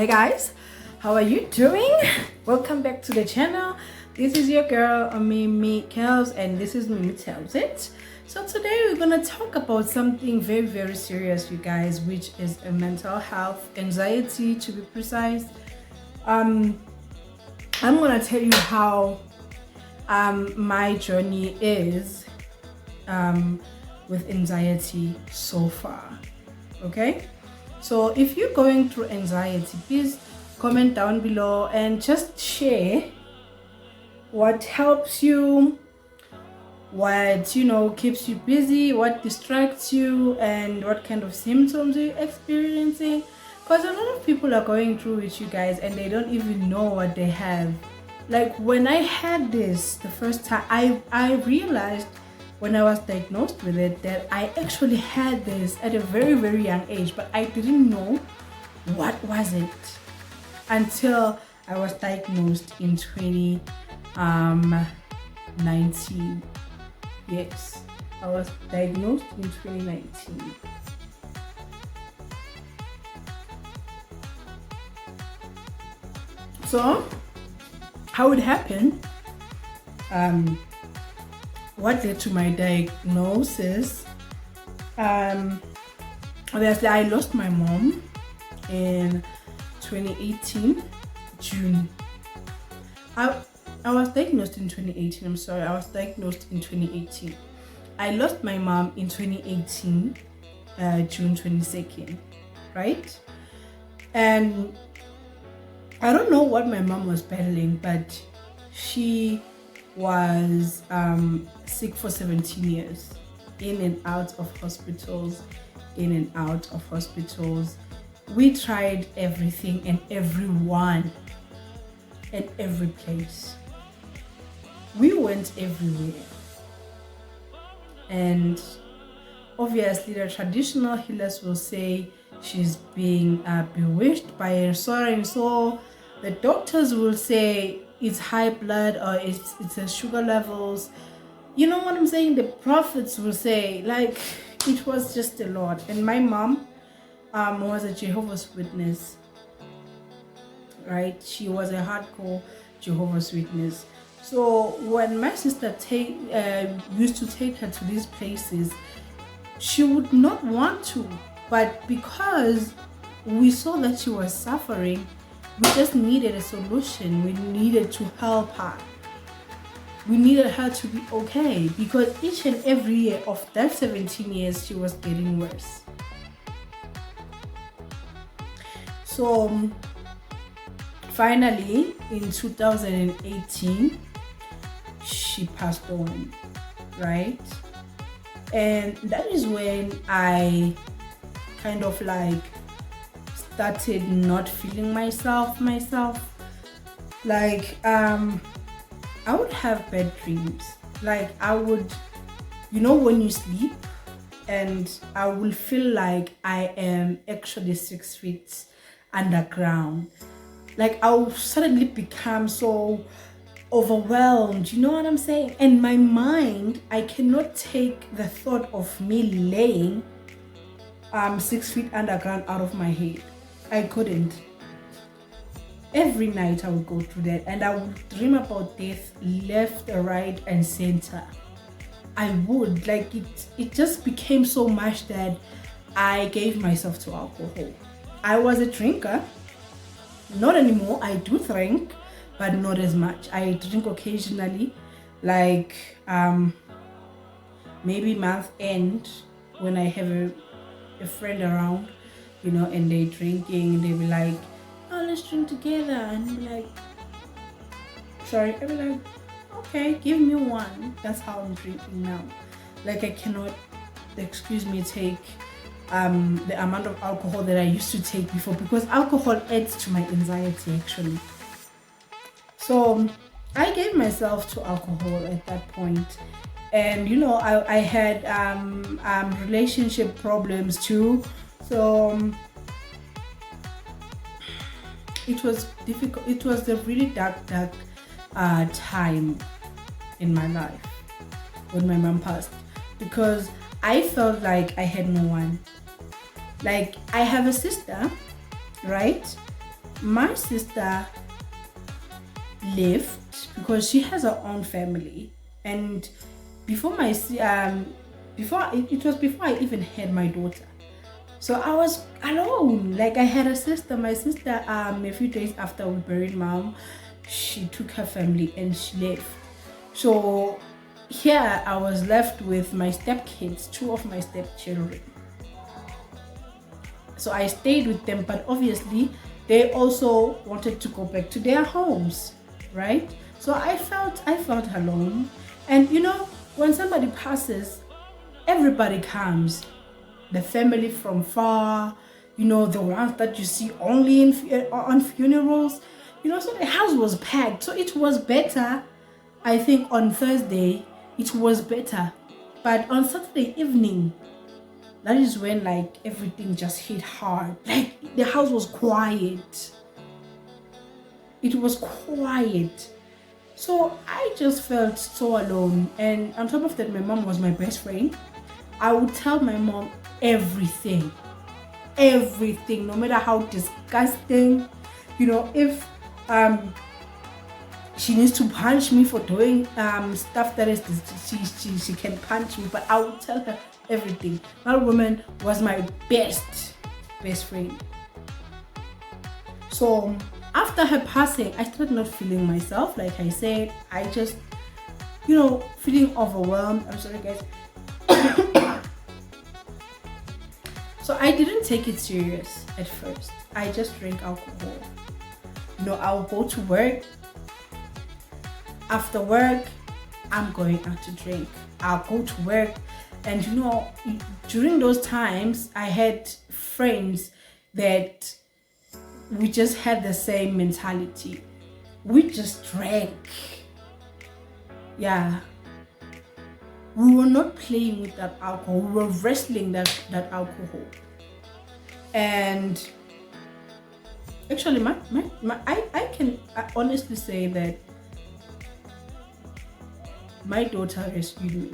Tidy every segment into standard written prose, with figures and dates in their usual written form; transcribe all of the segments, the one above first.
Hey guys, how are you doing? Welcome back to the channel. This is your girl Mimi Kels and this is Mimi Tells It. So today we're gonna talk about something very serious, you guys, which is a mental health, anxiety to be precise. I'm gonna tell you how my journey is with anxiety so far. Okay, so if you're going through anxiety, please comment down below and just share what helps you, what keeps you busy, what distracts you, and what kind of symptoms you're experiencing, because a lot of people are going through it, you guys, and they don't even know what they have. Like when I had this the first time, I realized when I was diagnosed with it that I actually had this at a very young age, but I didn't know what was it until I was diagnosed in 2019. Yes, I was diagnosed in 2019. So how it happened, what led to my diagnosis, obviously I lost my mom in 2018 June. I was diagnosed in 2018. I was diagnosed in 2018. I lost my mom in 2018 June 22nd, right? And I don't know what my mom was battling, but she was sick for 17 years, in and out of hospitals. We tried everything and everyone and every place. We went everywhere, and obviously the traditional healers will say she's being bewitched by a so and so. The doctors will say it's high blood or it's a sugar levels. You know what I'm saying? The prophets will say, like, it was just a lot. And my mom was a Jehovah's Witness, right? She was a hardcore Jehovah's Witness. So when my sister used to take her to these places, she would not want to, but because we saw that she was suffering, we just needed a solution. We needed to help her. We needed her to be okay, because each and every year of that 17 years, she was getting worse. So finally, in 2018, she passed on, right? And that is when I kind of like started not feeling myself. Like I would have bad dreams. Like I would, when you sleep, and I will feel like I am actually 6 feet underground. Like I'll suddenly become so overwhelmed, you know what I'm saying? And my mind, I cannot take the thought of me laying 6 feet underground out of my head. I couldn't. Every night I would go through that, and I would dream about death left, right, and center. I would, like, it just became so much that I gave myself to alcohol. I was a drinker, not anymore. I do drink, but not as much. I drink occasionally, like maybe month end, when I have a friend around, and they drinking, and they be like, oh, let's drink together, and be like, sorry, I be like, okay, give me one. That's how I'm drinking now. Like I cannot, take the amount of alcohol that I used to take before, because alcohol adds to my anxiety actually. So I gave myself to alcohol at that point. And I had relationship problems too. So it was difficult. It was a really dark time in my life when my mom passed, because I felt like I had no one. Like I have a sister, right? my sister left because she has her own family, and before my before it was before I even had my daughter. So I was alone. Like I had a sister. My sister, a few days after we buried mom, she took her family and she left. So here I was left with my stepkids, two of my stepchildren. So I stayed with them, but obviously they also wanted to go back to their homes, right? So I felt alone. And when somebody passes, everybody comes. The family from far, the ones that you see only on funerals, so the house was packed. So it was better. I think on Thursday it was better, but on Saturday evening, that is when like everything just hit hard. Like the house was quiet. It was quiet. So I just felt so alone. And on top of that, my mom was my best friend. I would tell my mom everything, no matter how disgusting, if she needs to punch me for doing stuff that is she can punch me, but I would tell her everything. That woman was my best friend. So after her passing, I started not feeling myself. Like I said, I just feeling overwhelmed. I'm sorry guys. So I didn't take it serious at first. I just drank alcohol. I'll go to work. After work, I'm going out to drink. I'll go to work. And during those times, I had friends that we just had the same mentality. We just drank. Yeah. We were not playing with that alcohol. We were wrestling that alcohol. And actually, I can honestly say that my daughter rescued me,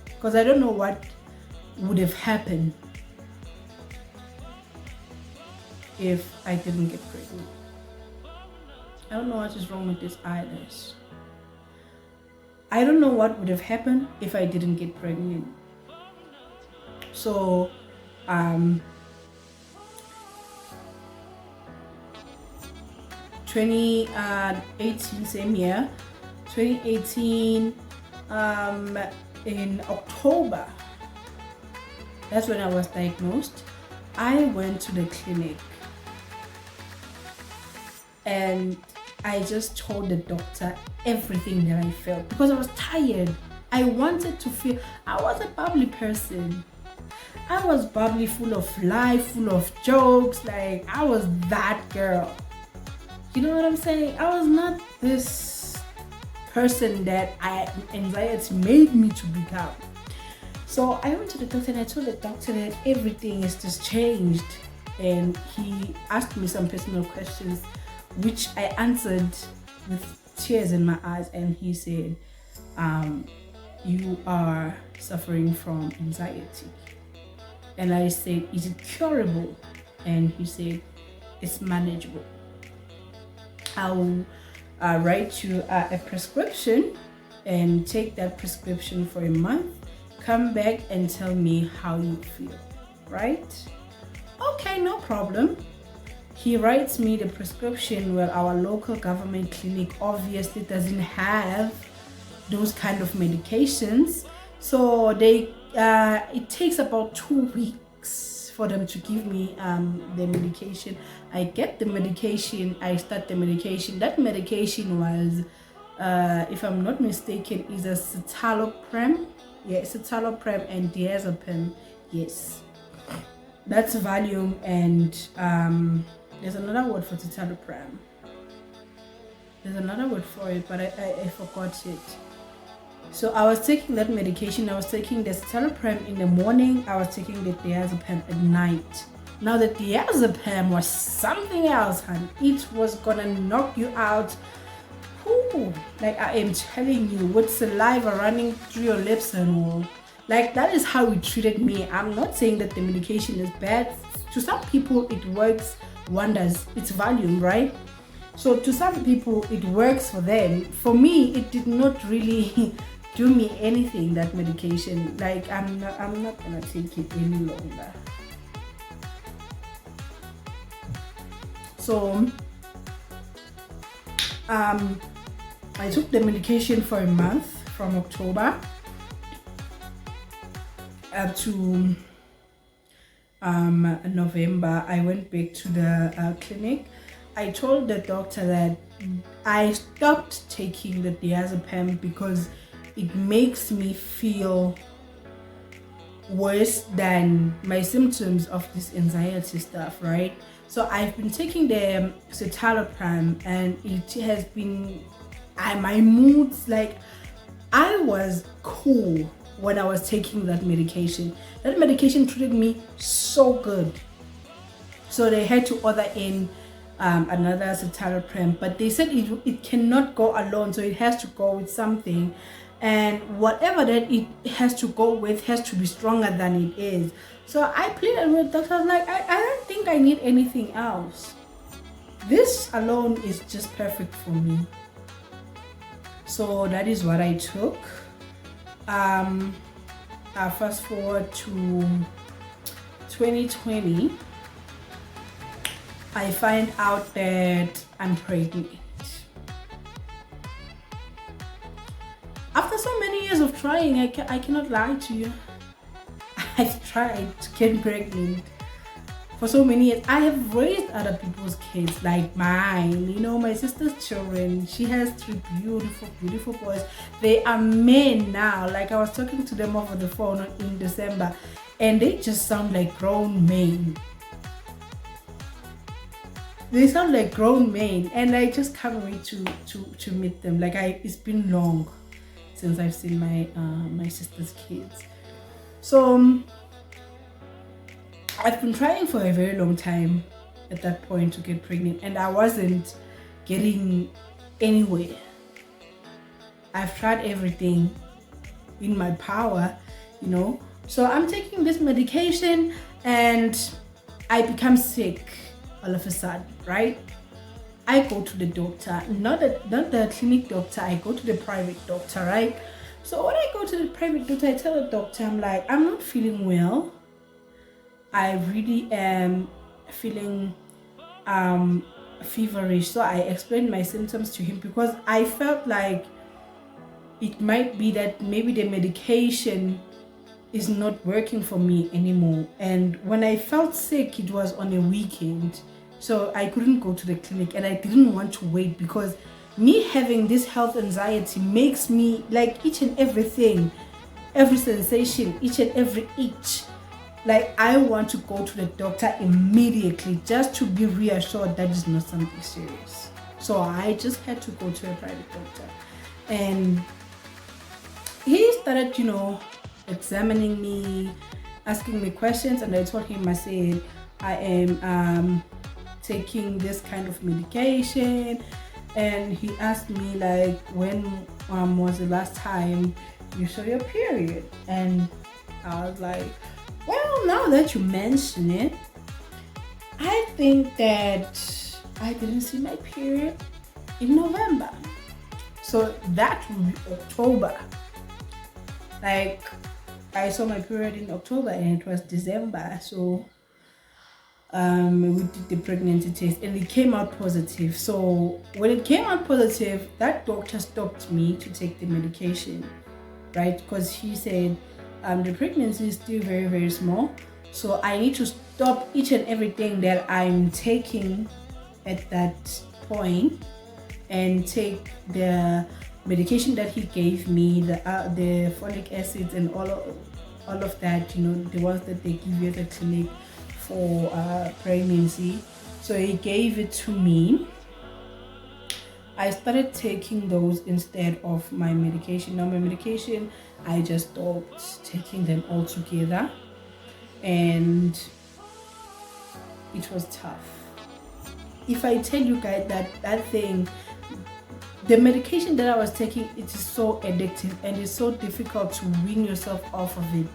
because I don't know what would have happened if I didn't get pregnant. I don't know what is wrong with this eyelash. I don't know what would have happened if I didn't get pregnant. So 2018, same year, 2018, in October, that's when I was diagnosed. I went to the clinic and I just told the doctor everything that I felt, because I was tired. I wanted to feel. I was a bubbly person. I was bubbly, full of life, full of jokes. Like I was that girl. You know what I'm saying? I was not this person that anxiety made me to become. So I went to the doctor and I told the doctor that everything is just changed. And he asked me some personal questions, which I answered with tears in my eyes. And he said, you are suffering from anxiety. And I said, is it curable? And he said, it's manageable. I'll write you a prescription and take that prescription for a month. Come back and tell me how you feel, right? Okay, no problem. He writes me the prescription. Well, our local government clinic obviously doesn't have those kind of medications. So it takes about 2 weeks for them to give me the medication. I get the medication, I start the medication. That medication was, if I'm not mistaken, is a citalopram. Yeah, citalopram and diazepam. Yes. That's Valium, and there's another word for citalopram. There's another word for it, but I forgot it. So I was taking that medication. I was taking the citalopram in the morning. I was taking the diazepam at night. Now the diazepam was something else, honey. It was gonna knock you out. Ooh, like I am telling you, with saliva running through your lips and all. Like that is how it treated me. I'm not saying that the medication is bad. To some people it works wonders. It's Valium, right? So to some people it works for them. For me, it did not really do me anything, that medication. Like I'm not gonna take it any longer. So I took the medication for a month, from October up to November. I went back to the clinic. I told the doctor that I stopped taking the diazepam because it makes me feel worse than my symptoms of this anxiety stuff, right? So I've been taking the citalopram, and it has been my moods, like, I was cool when I was taking that medication. That medication treated me so good. So they had to order in another citalopram, but they said it cannot go alone, so it has to go with something, and whatever that it has to go with has to be stronger than it is. So I pleaded with the doctor. I was like, I don't think I need anything else. This alone is just perfect for me. So that is what I took. Fast forward to 2020, I find out that I'm pregnant. After so many years of trying, I cannot lie to you. I've tried to get pregnant for so many years. I have raised other people's kids, like mine, you know, my sister's children. She has 3 beautiful boys. They are men now. Like, I was talking to them over the phone in December, and they just sound like grown men. They sound like grown men, and I just can't wait to meet them. Like, it's been long since I've seen my sister's kids. So I've been trying for a very long time at that point to get pregnant, and I wasn't getting anywhere. I've tried everything in my power, you know. So I'm taking this medication, and I become sick all of a sudden, right? I go to the doctor, not the clinic doctor, I go to the private doctor, right? So when I go to the private doctor, I tell the doctor, I'm like, I'm not feeling well. I really am feeling feverish. So I explained my symptoms to him, because I felt like it might be that maybe the medication is not working for me anymore. And when I felt sick, it was on a weekend, so I couldn't go to the clinic, and I didn't want to wait, because me having this health anxiety makes me, like, each and everything, every sensation, each and every itch, like, I want to go to the doctor immediately, just to be reassured that it's not something serious. So I just had to go to a private doctor, and he started, you know, examining me, asking me questions. And I told him, I said, I am taking this kind of medication. And he asked me, like, when was the last time you saw your period? And I was like, well, now that you mention it, I think that I didn't see my period in November, so that will be October. Like, I saw my period in October, and it was December. So we did the pregnancy test, and it came out positive. So when it came out positive, that doctor stopped me to take the medication, right? Because he said the pregnancy is still very, very small, so I need to stop each and everything that I'm taking at that point, and take the medication that he gave me, the folic acids and all of that, you know, the ones that they give you at the clinic for pregnancy. So he gave it to me. I started taking those instead of my medication. Now my medication, I just stopped taking them altogether, and it was tough. If I tell you guys that thing, the medication that I was taking, it is so addictive, and it's so difficult to wean yourself off of it.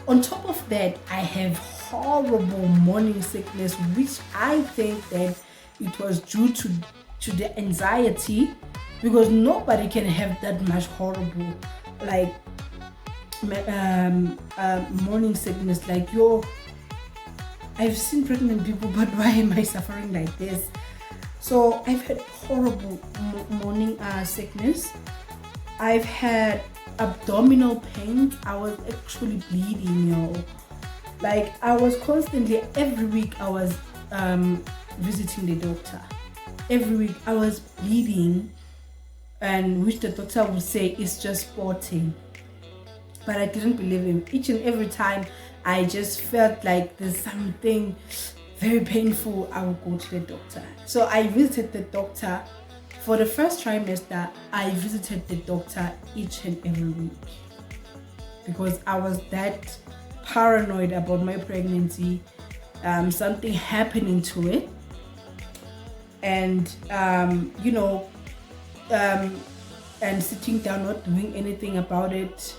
On top of that, I have horrible morning sickness, which I think that it was due to the anxiety, because nobody can have that much horrible like morning sickness. Like, I've seen pregnant people, but why am I suffering like this? So I've had horrible morning sickness. I've had abdominal pains. I was actually bleeding, Like, I was constantly, every week I was visiting the doctor. Every week I was bleeding, and which the doctor would say is just spotting. But I didn't believe him. Each and every time I just felt like there's something very painful, I would go to the doctor. So I visited the doctor. For the first trimester, I visited the doctor each and every week because I was that paranoid about my pregnancy, something happening to it, and and sitting down, not doing anything about it,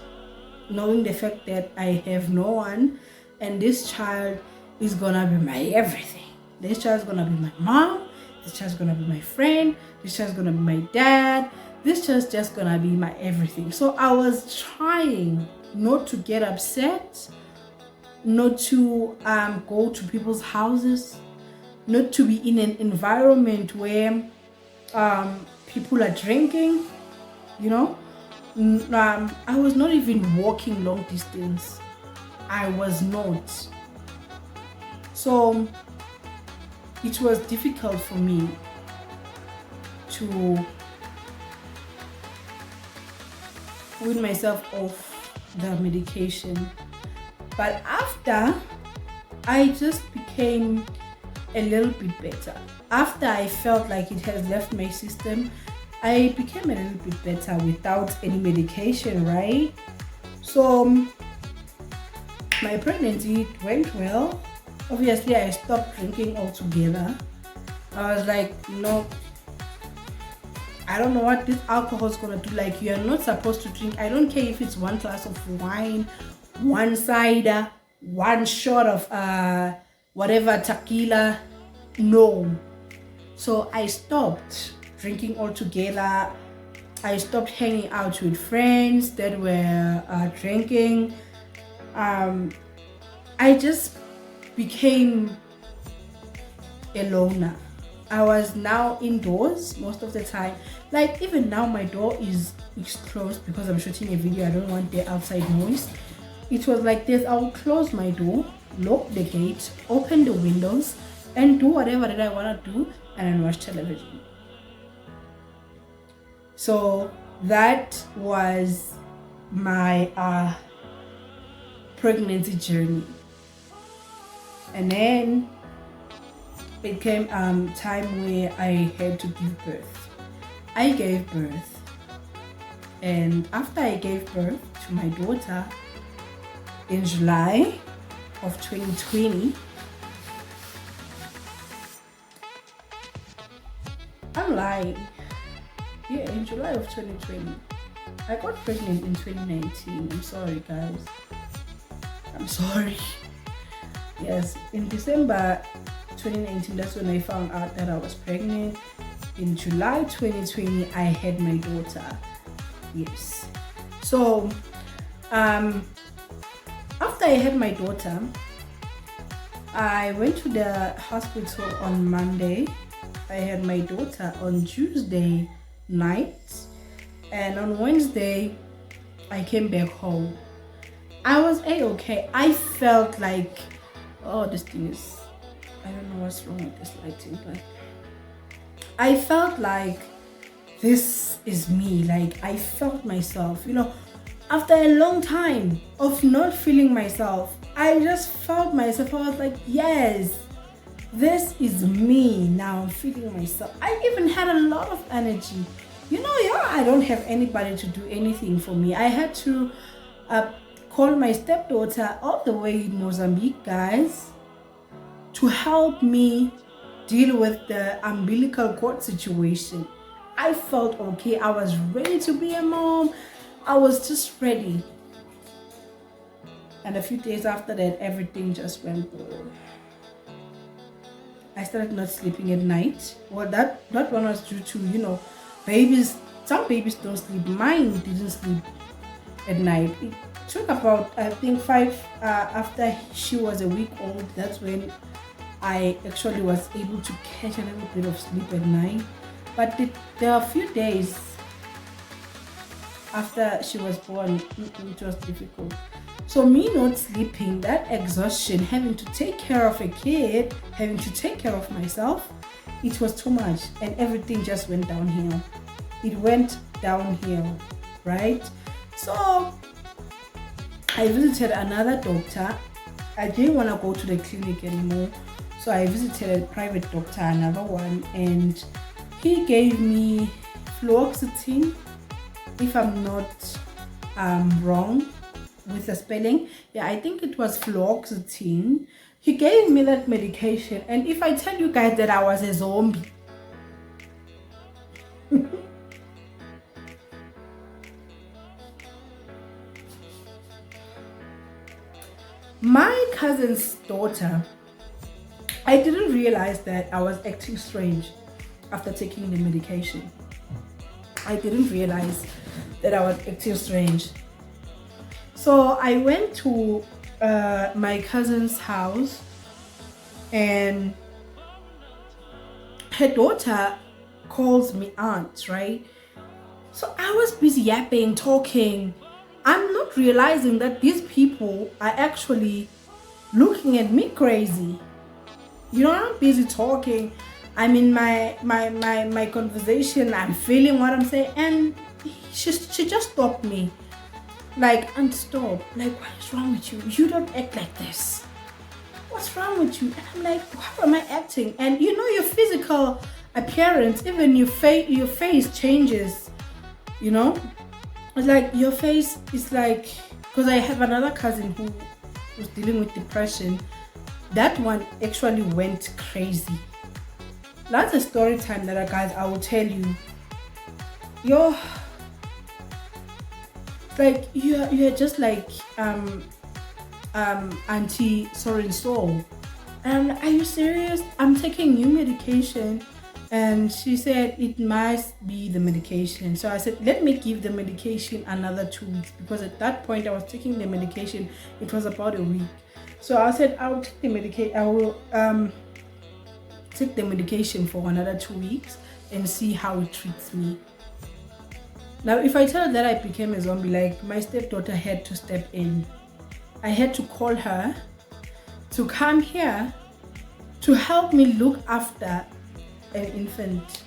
knowing the fact that I have no one, and this child is gonna be my everything. This child is gonna be my mom. This child is gonna be my friend. This child is gonna be my dad. This child is just gonna be my everything. So I was trying not to get upset, not to go to people's houses, not to be in an environment where people are drinking, I was not even walking long distance. I was not. So it was difficult for me to wean myself off the medication. But after, I just became a little bit better. After I felt like it has left my system, I became a little bit better without any medication, right? So my pregnancy went well. Obviously, I stopped drinking altogether. I was like, I don't know what this alcohol is gonna do. Like, you're not supposed to drink. I don't care if it's one glass of wine, one cider, one shot of whatever tequila. No. So I stopped drinking altogether. I stopped hanging out with friends that were drinking. I just became a loner. I was now indoors most of the time. Like, even now my door is closed because I'm shooting a video. I don't want the outside noise. It was like this. I will close my door, lock the gate, open the windows, and do whatever that I want to do, and then watch television. So that was my pregnancy journey. And then it came time where I had to give birth. I gave birth, and after I gave birth to my daughter in July of 2020, I'm lying. Yeah, in July of 2020. I got pregnant in 2019. I'm sorry, guys. I'm sorry. Yes, in December 2019, that's when I found out that I was pregnant. In July 2020, I had my daughter. Yes. So, after I had my daughter, I went to the hospital on Monday. I had my daughter on Tuesday night, and on Wednesday, I came back home. I was okay. I felt like, this thing is, I don't know what's wrong with this lighting, but I felt like this is me. Like, I felt myself, after a long time of not feeling myself, I just felt myself. I was like, yes, this is me. Now I'm feeling myself. I even had a lot of energy. I don't have anybody to do anything for me. I had to call my stepdaughter all the way in Mozambique, guys, to help me deal with the umbilical cord situation. I felt okay. I was ready to be a mom. I was just ready. And a few days after that, everything just went. I started not sleeping at night. Well, that one was due to, babies. Some babies don't sleep. Mine didn't sleep at night. It took about, I think, 5 after she was a week old. That's when I actually was able to catch a little bit of sleep at night. But there are a few days after she was born, it was difficult. So me not sleeping, that exhaustion, having to take care of a kid, having to take care of myself, it was too much, and everything just went downhill. It went downhill, right? So I visited another doctor. I didn't want to go to the clinic anymore, so I visited a private doctor, another one, and he gave me fluoxetine, if I'm not wrong with the spelling. Yeah, I think it was fluoxetine. He gave me that medication, and if I tell you guys that I was a zombie, my cousin's daughter, I didn't realize that I was acting strange after taking the medication. I didn't realize that I was acting strange. So I went to my cousin's house, and her daughter calls me aunt, right? So I was busy yapping, talking. I'm not realizing that these people are actually looking at me crazy. I'm busy talking. I'm in my conversation. I'm feeling what I'm saying, and she just stopped me. Like, and stop. Like, what is wrong with you? You don't act like this. What's wrong with you? And I'm like, how am I acting? And your physical appearance, even your face changes. It's like your face is like, because I have another cousin who was dealing with depression. That one actually went crazy. That's a story time that guys I will tell you. You're just like Auntie Soren Soul. And are you serious? I'm taking new medication. And she said it must be the medication. So I said, let me give the medication another 2 weeks, because at that point I was taking the medication, it was about a week. So I said I will take the medication. I will take the medication for another 2 weeks and see how it treats me. Now, if I tell her that I became a zombie, like, my stepdaughter had to step in. I had to call her to come here to help me look after an infant,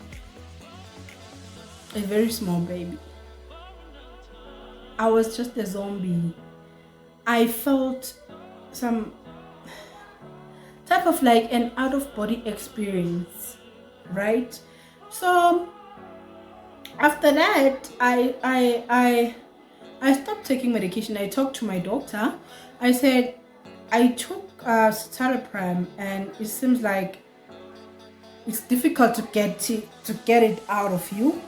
a very small baby. I was just a zombie. I felt some type of like an out-of-body experience, right? So after that, I stopped taking medication. I talked to my doctor. I said I took citalopram, and it seems like it's difficult to get it out of you.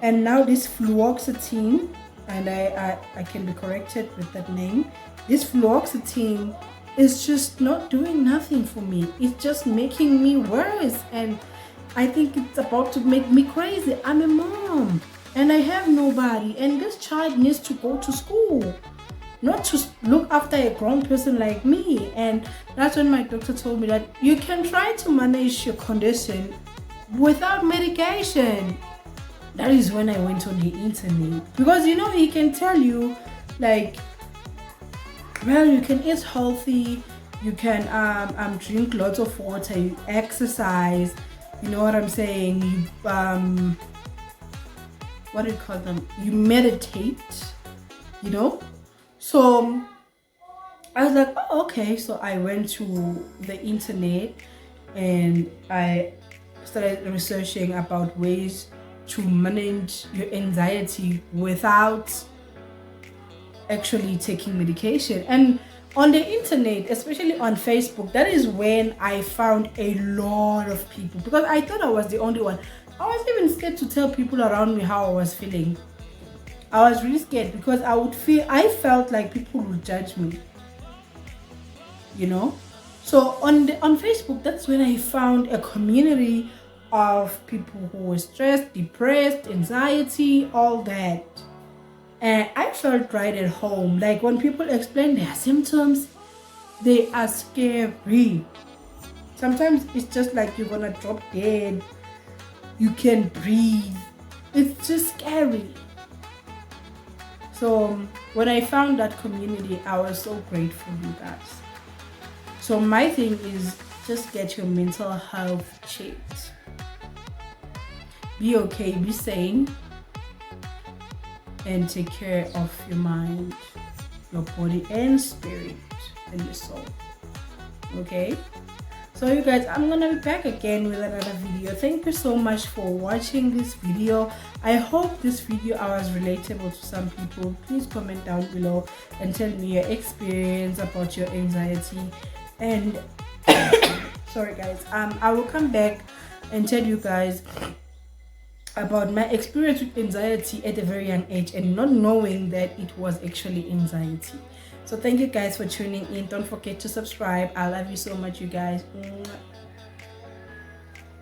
And now this fluoxetine, and I can be corrected with that name. This fluoxetine is just not doing nothing for me. It's just making me worse, and I think it's about to make me crazy. I'm a mom and I have nobody, and this child needs to go to school, not to look after a grown person like me. And that's when my doctor told me that you can try to manage your condition without medication. That is when I went on the internet, because he can tell you, like, well, you can eat healthy, you can drink lots of water, you exercise, you know what I'm saying, you what do you call them, you meditate, so I was like, oh, okay. So I went to the internet and I started researching about ways to manage your anxiety without actually taking medication. And on the internet, especially on Facebook, that is when I found a lot of people, because I thought I was the only one. I was even scared to tell people around me how I was feeling. I was really scared because I felt like people would judge me. you know. So on Facebook, that's when I found a community of people who were stressed, depressed, anxiety, all that. And I felt right at home. Like when people explain their symptoms, they are scary. Sometimes it's just like you're gonna drop dead. You can't breathe. It's just scary. So when I found that community, I was so grateful, you guys. So my thing is just get your mental health checked. Be okay, be sane, and take care of your mind, your body and spirit and your soul. Okay? So you guys, I'm gonna be back again with another video. Thank you so much for watching this video. I hope this video was relatable to some people. Please comment down below and tell me your experience about your anxiety. And sorry guys, I will come back and tell you guys about my experience with anxiety at a very young age and not knowing that it was actually anxiety. So thank you guys for tuning in. Don't forget to subscribe. I love you so much, you guys.